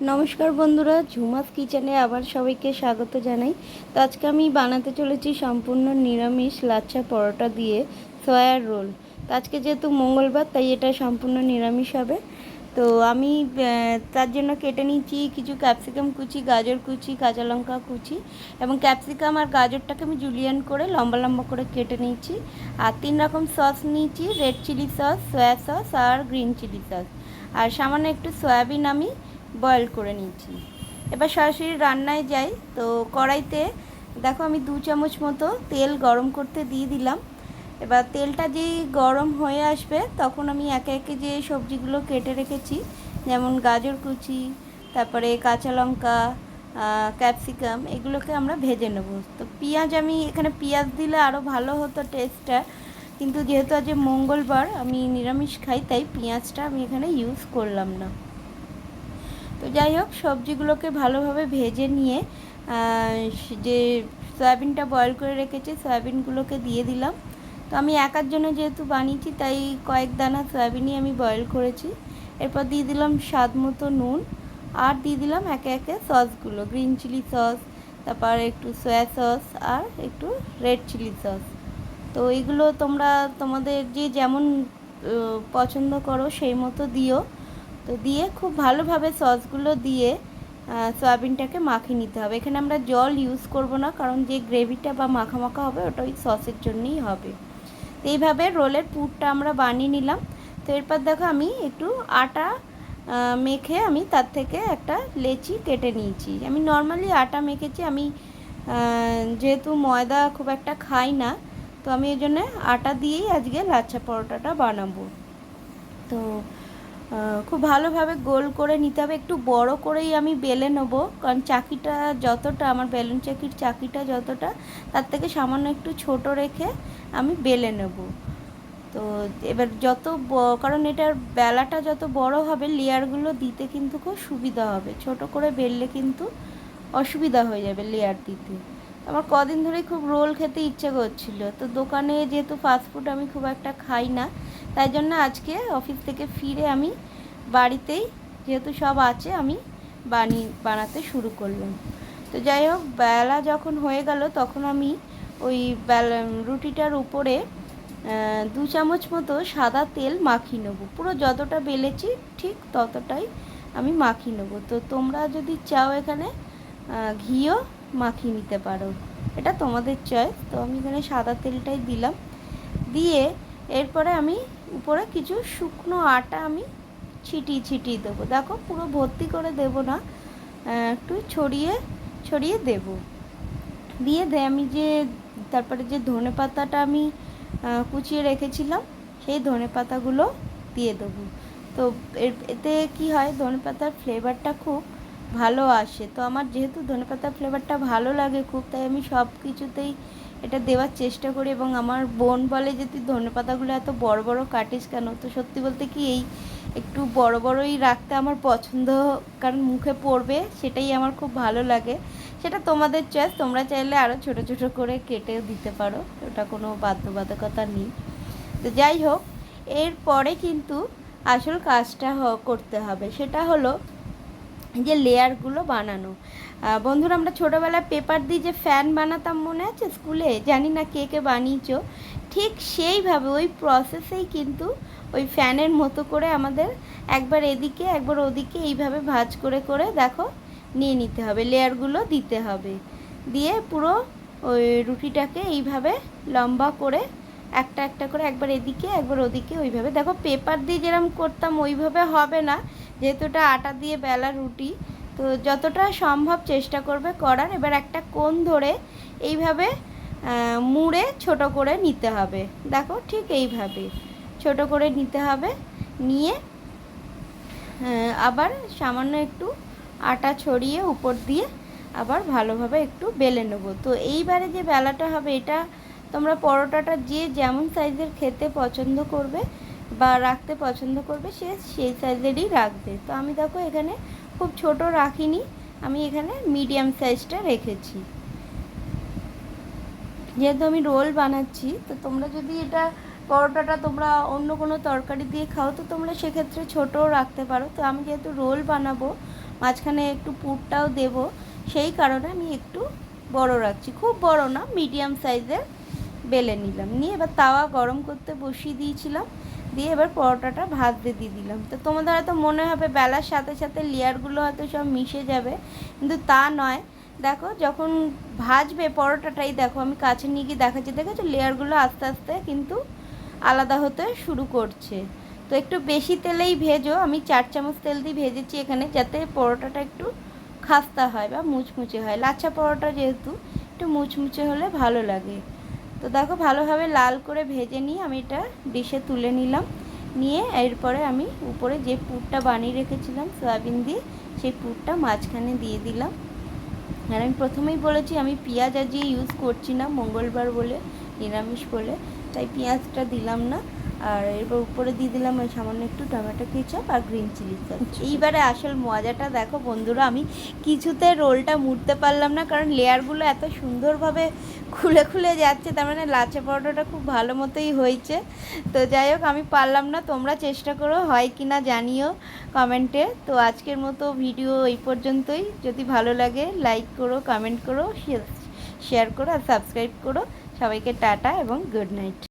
নমস্কার বন্ধুরা, ঝুমাস কিচেনে আবার সবাইকে স্বাগত জানাই। তো আজকে আমি বানাতে চলেছি সম্পূর্ণ নিরামিষ লাচ্ছা পরোটা দিয়ে সয়ার রোল। তো আজকে যেহেতু মঙ্গলবার, তাই এটা সম্পূর্ণ নিরামিষ হবে। তো আমি তার জন্য কেটে নিয়েছি কিছু ক্যাপসিকাম কুচি, গাজর কুচি, কাঁচা লঙ্কা কুচি, এবং ক্যাপসিকাম আর গাজরটাকে আমি জুলিয়ান করে লম্বা লম্বা করে কেটে নিয়েছি। আর 3 রকম সস নিয়েছি, red chilli sauce, soya sauce আর গ্রিন চিলি সস, আর সামান্য একটু সয়াবিন আমি বয়েল করে নিয়েছি। এবার সরাসরি রান্নায় যাই। তো কড়াইতে দেখো আমি 2 চামচ মতো তেল গরম করতে দিয়ে দিলাম। এবার তেলটা যেই গরম হয়ে আসবে, তখন আমি একে একে যে সবজিগুলো কেটে রেখেছি, যেমন গাজর কুচি, তারপরে কাঁচা লঙ্কা, ক্যাপসিকাম, এগুলোকে আমরা ভেজে নেব। তো পেঁয়াজ, আমি এখানে পেঁয়াজ দিলে আরও ভালো হতো টেস্টটা, কিন্তু যেহেতু আজ মঙ্গলবার, আমি নিরামিষ খাই, তাই পেঁয়াজটা আমি এখানে ইউজ করলাম না। তো যাই হোক, সবজিগুলোকে ভালোভাবে ভেজে নিয়ে যে সয়াবিনটা বয়েল করে রেখেছি, সয়াবিনগুলোকে দিয়ে দিলাম। তো আমি একার জন্য যেহেতু বানিয়েছি, তাই কয়েক দানা সয়াবিনই আমি বয়েল করেছি। এরপর দিয়ে দিলাম স্বাদ মতো নুন, আর দিয়ে দিলাম একে একে সসগুলো, গ্রিন চিলি সস, তারপর একটু সয়া সস, আর একটু রেড চিলি সস। তো এইগুলো তোমরা তোমাদের যে যেমন পছন্দ করো সেই মতো দিও। তো দিয়ে খুব ভালোভাবে সসগুলো দিয়ে সয়াবিনটাকে মাখিয়ে নিতে হবে। এখানে আমরা জল ইউজ করব না, কারণ যে গ্রেভিটা বা মাখা মাখা হবে ওটা ওই সসের জন্যই হবে। তো এইভাবে রোলের পুরটা আমরা বানিয়ে নিলাম। তো এরপর দেখো আমি একটু আটা মেখে আমি তার থেকে একটা লেচি কেটে নিয়েছি। আমি নর্মালি আটা মেখেছি, আমি যেহেতু ময়দা খুব একটা খাই না, তো আমি এই জন্য আটা দিয়েই আজকে লাচ্ছা পরোটাটা বানাবো। তো খুব ভালোভাবে গোল করে নিতে হবে, একটু বড় করেই আমি বেলে নেবো, কারণ চাকিটা যতটা, আমার বেলুন চাকির চাকিটা যতটা, তার থেকে সামান্য একটু ছোট রেখে আমি বেলে নেব। তো এবার কারণ এটার বেলাটা যত বড় হবে, লেয়ারগুলো দিতে কিন্তু খুব সুবিধা হবে। ছোট করে বেললে কিন্তু অসুবিধা হয়ে যাবে লেয়ার দিতে। আমার কদিন ধরেই খুব রোল খেতে ইচ্ছে করছিল। তো দোকানে যেহেতু ফাস্টফুড আমি খুব একটা খাই না, তাই জন্য আজকে অফিস থেকে ফিরে আমি বাড়িতেই, যেহেতু সব আছে, আমি বানাতে শুরু করলাম। তো যাই হোক, বেলা যখন হয়ে গেল, তখন আমি ওই রুটিটার উপরে 2 চামচ মতো সাদা তেল মাখিয়ে নেবো। পুরো যতটা বেলেছি ঠিক ততটাই আমি মাখিয়ে নেবো। তো তোমরা যদি চাও এখানে ঘিও মাখিয়ে নিতে পারো, এটা তোমাদের চয়েস। তো আমি এখানে সাদা তেলটাই দিলাম। দিয়ে এরপরে আমি উপরে কিছু শুকনো আটা আমি ছিটিয়ে দেবো। দেখো, পুরো ভর্তি করে দেবো না, একটু ছড়িয়ে ছড়িয়ে দেবো। দিয়ে আমি তারপরে যে ধনেপাতাটা আমি কুচিয়ে রেখেছিলাম, সেই ধনেপাতাগুলো দিয়ে দেবো। তো এতে কি হয়, ধনেপাতার ফ্লেভারটা খুব ভালো আসে। তো আমার যেহেতু ধনেপাতার ফ্লেভারটা ভালো লাগে খুব, তাই আমি সব কিছুতেই এটা দেওয়ার চেষ্টা করি। এবং আমার বোন বলে যে তুই ধনেপাতাগুলো এত বড় বড় কাটিস কেন? তো সত্যি বলতে কি, এই একটু বড় বড়ই রাখতে আমার পছন্দ, কারণ মুখে পড়বে, সেটাই আমার খুব ভালো লাগে। সেটা তোমাদের চয়েস, তোমরা চাইলে আরও ছোট ছোট করে কেটে দিতে পারো, ওটা কোনো বাধ্যবাধকতা নেই। তো যাই হোক, এরপরে কিন্তু আসল কাজটা করতে হবে, সেটা হলো যে লেয়ারগুলো বানানো। বন্ধুরা, আমরা ছোটোবেলায় পেপার দিয়ে যে ফ্যান বানাতাম, মনে আছে স্কুলে? জানি না কে কে বানিয়েছো। ঠিক সেইভাবে ওই প্রসেসেই কিন্তু ওই ফ্যানের মতো করে আমাদের একবার এদিকে একবার ওদিকে এইভাবে ভাঁজ করে করে দেখো নিয়ে নিতে হবে, লেয়ারগুলো দিতে হবে। দিয়ে পুরো ওই রুটিটাকে এইভাবে লম্বা করে একটা একটা করে একবার এদিকে একবার ওদিকে, ওইভাবে দেখো, পেপার দিয়ে যেরকম করতাম ওইভাবে হবে না, যেহেতু এটা আটা দিয়ে বেলা রুটি। তো যতটা সম্ভব চেষ্টা করবে করার। এবার একটা কোণ ধরে এইভাবে মুড়ে ছোট করে নিতে হবে। দেখো, ঠিক এইভাবে ছোট করে নিতে হবে। নিয়ে আবার সামান্য একটু আটা ছড়িয়ে উপর দিয়ে আবার ভালোভাবে একটু বেলে নেবো। তো এইবারে যে বেলাটা হবে, এটা তোমরা পরোটাটা যে যেমন সাইজের খেতে পছন্দ করবে বা রাখতে পছন্দ করবে, সেই সাইজেরই রাখবে। তো আমি দেখো এখানে খুব ছোট রাখিনি, আমি এখানে মিডিয়াম সাইজটা রেখেছি। যেহেতু আমি রোল বানাচ্ছি, তো তোমরা যদি এটা পরোটাটা তোমরা অন্য কোনো তরকারি দিয়ে খাও, তো তোমরা সেক্ষেত্রে ছোটও রাখতে পারো। তো আমি যেহেতু রোল বানাবো, মাঝখানে একটু পুরটাও দেব, সেই কারণে আমি একটু বড় রাখছি, খুব বড় না, মিডিয়াম সাইজের বেলে নিলাম। নিয়ে এবার তাওয়া গরম করতে বসিয়ে দিয়েছিলাম, দিয়ে এবার পরোটাটা ভাজতে দিয়ে দিলাম। তো তোমাদের হয়তো মনে হবে বেলার সাথে সাথে লেয়ারগুলো হয়তো সব মিশে যাবে, কিন্তু তা নয়। দেখো যখন ভাজবে পরোটাটাই, দেখো আমি কাছে নিয়ে গিয়ে দেখাচ্ছি, দেখেছো লেয়ারগুলো আস্তে আস্তে কিন্তু আলাদা হতে শুরু করছে। তো একটু বেশি তেলেই ভেজো, আমি 4 চামচ তেল দিয়ে ভেজেছি এখানে, যাতে পরোটাটা একটু খাস্তা হয় বা মুচমুচে হয়। লাচ্ছা পরোটা যেহেতু একটু মুচমুচে হলে ভালো লাগে। তো দেখো ভালোভাবে লাল করে ভেজে নিয়ে আমি এটা ডিশে তুলে নিলাম। নিয়ে এরপরে আমি উপরে যে পুরটা বানিয়ে রেখেছিলাম সয়াবিন দিয়ে, সেই পুরটা মাঝখানে দিয়ে দিলাম। আর আমি প্রথমেই বলেছি আমি পেঁয়াজ আজকে ইউজ করছি না, মঙ্গলবার বলে, নিরামিষ বলে, তাই পেঁয়াজটা দিলাম না। আর এরপর উপরে দিয়ে দিলাম ওই সামান্য একটু টমেটো কেচাপ আর গ্রিন চিলি সস। এইবারে আসল মজাটা দেখো বন্ধুরা, আমি কিছুতে রোলটা মুড়তে পারলাম না, কারণ লেয়ারগুলো এত সুন্দরভাবে খুলে খুলে যাচ্ছে, তার মানে লাচ্ছা পরোটাটা খুব ভালো মতোই হয়েছে। তো যাই হোক আমি পারলাম না, তোমরা চেষ্টা করো হয় কি না জানিও কমেন্টে। তো আজকের মতো ভিডিও এই পর্যন্তই। যদি ভালো লাগে লাইক করো, কমেন্ট করো, শেয়ার করো আর সাবস্ক্রাইব করো। সবাইকে টাটা এবং গুড নাইট।